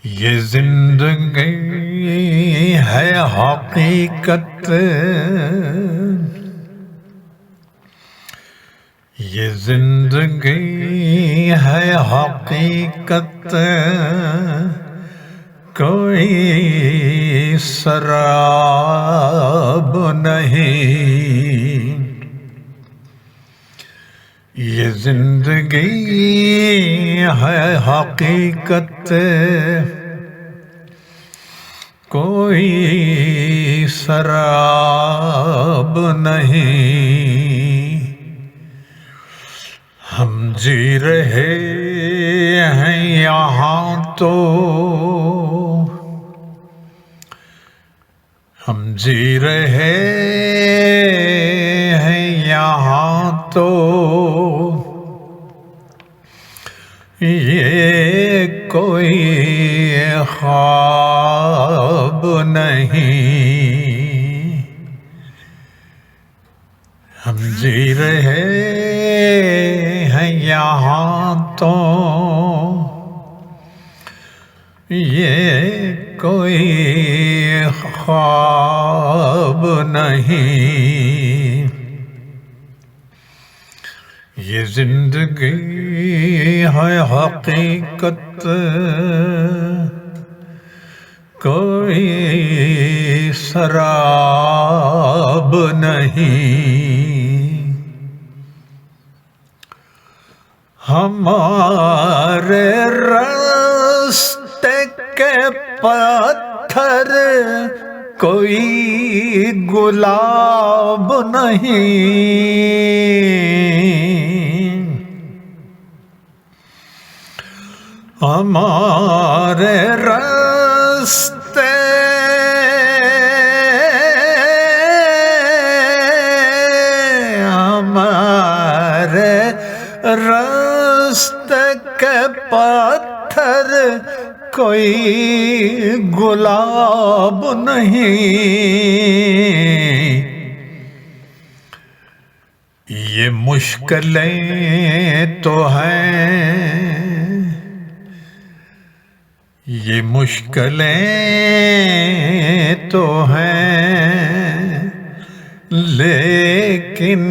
یہ زندگی ہے حقیقت، یہ زندگی ہے حقیقت، کوئی سراب نہیں۔ یہ زندگی ہے حقیقت، کوئی سراب نہیں۔ ہم جی رہے ہیں یہاں تو، ہم جی رہے ہیں یہاں تو، یہ کوئی خواب نہیں۔ ہم جی رہے ہیں یہاں تو، یہ کوئی خواب نہیں۔ یہ زندگی ہے حقیقت، کوئی سراب نہیں۔ ہمارے راستے کے پتھر کوئی گلاب نہیں۔ ہمارے راستے کے پتھر کوئی گلاب نہیں۔ یہ مشکلیں تو ہیں، یہ مشکلیں تو ہیں، لیکن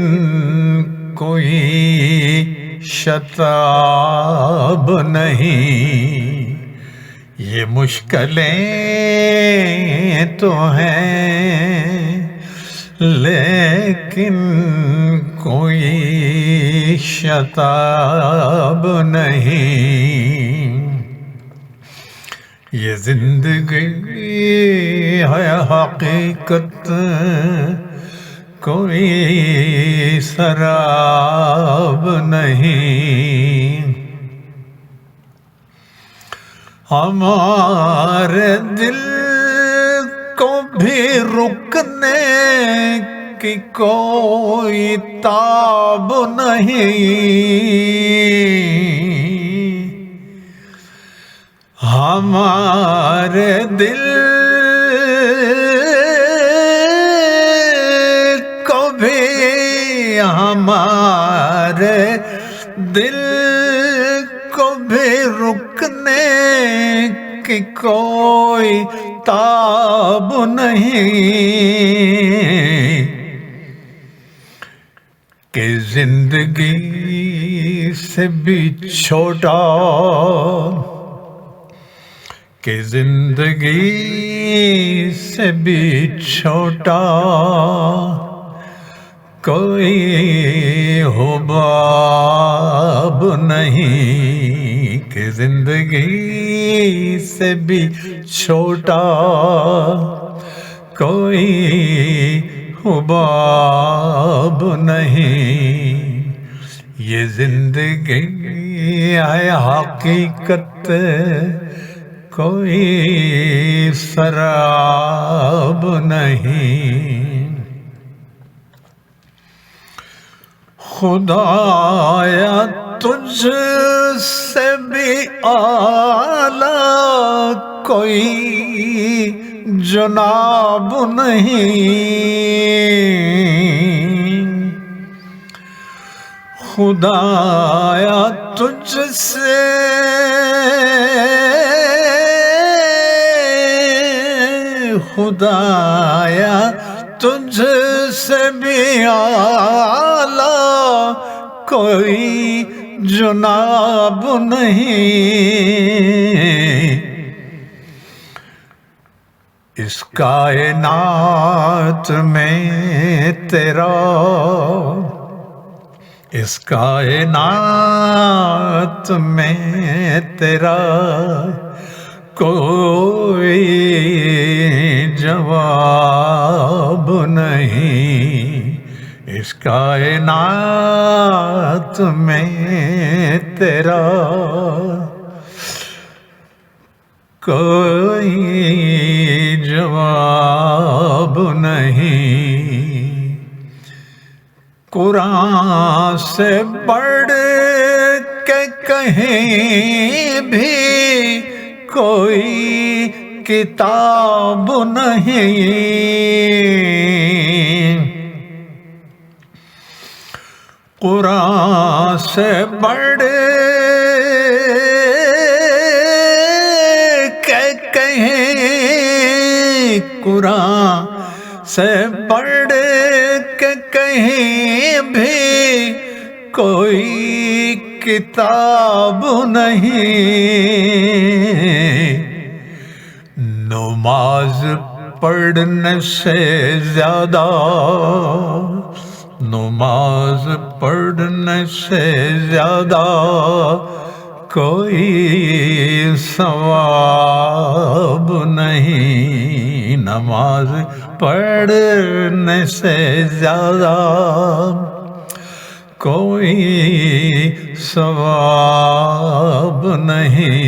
کوئی شتاب نہیں۔ یہ مشکلیں تو ہیں، لیکن کوئی شتاب نہیں۔ یہ زندگی ہے حقیقت، کوئی سراب نہیں۔ ہمارے دل کو بھی رکنے کی کوئی تاب نہیں۔ ہمارے دل کو بھی، ہمارے دل کو بھی رکنے کی کوئی تاب نہیں۔ کہ زندگی سے بھی چھوٹا، کہ زندگی سے بھی چھوٹا کوئی حباب نہیں۔ کہ زندگی سے بھی چھوٹا کوئی حباب نہیں۔ یہ زندگی ہے حقیقت، کوئی سراب نہیں۔ خدایا تجھ سے بھی اعلیٰ کوئی جناب نہیں۔ خدایا تجھ سے خدایا تجھ سے بھی اعلیٰ کوئی جناب نہیں، اس کائنات میں تیرا، اس کائنات میں تیرا کوئی جواب نہیں، اس کائنات میں تیرا کوئی جواب نہیں۔ قرآن سے بڑھ کے کہیں بھی کوئی کتاب نہیں، قرآن سے بڑھ کے کہیں، قرآن سے بڑھ کے کہیں بھی کوئی کتاب نہیں، نماز پڑھنے سے زیادہ، نماز پڑھنے سے زیادہ کوئی ثواب نہیں، نماز پڑھنے سے زیادہ کوئی ثواب نہیں۔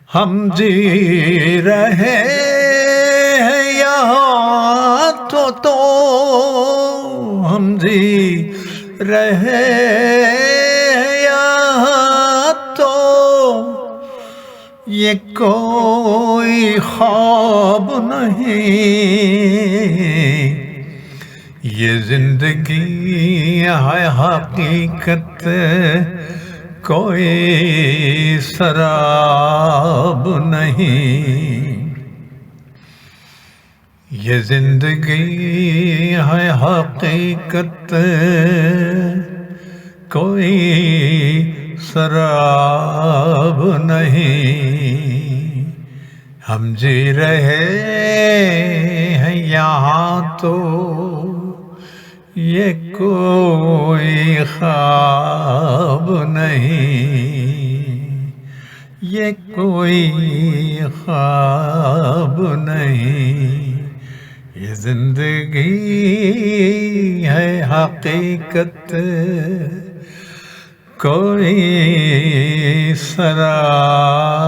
ہم جی رہے ہیں یہاں تو ہم جی رہے ہیں یہاں تو یہ کوئی خواب نہیں، یہ زندگی ہے حقیقت کوئی سراب نہیں، یہ زندگی ہے حقیقت کوئی سراب نہیں، ہم جی رہے ہیں یہاں تو یہ کوئی خواب نہیں، یہ کوئی خواب نہیں، یہ زندگی ہے حقیقت کوئی سراب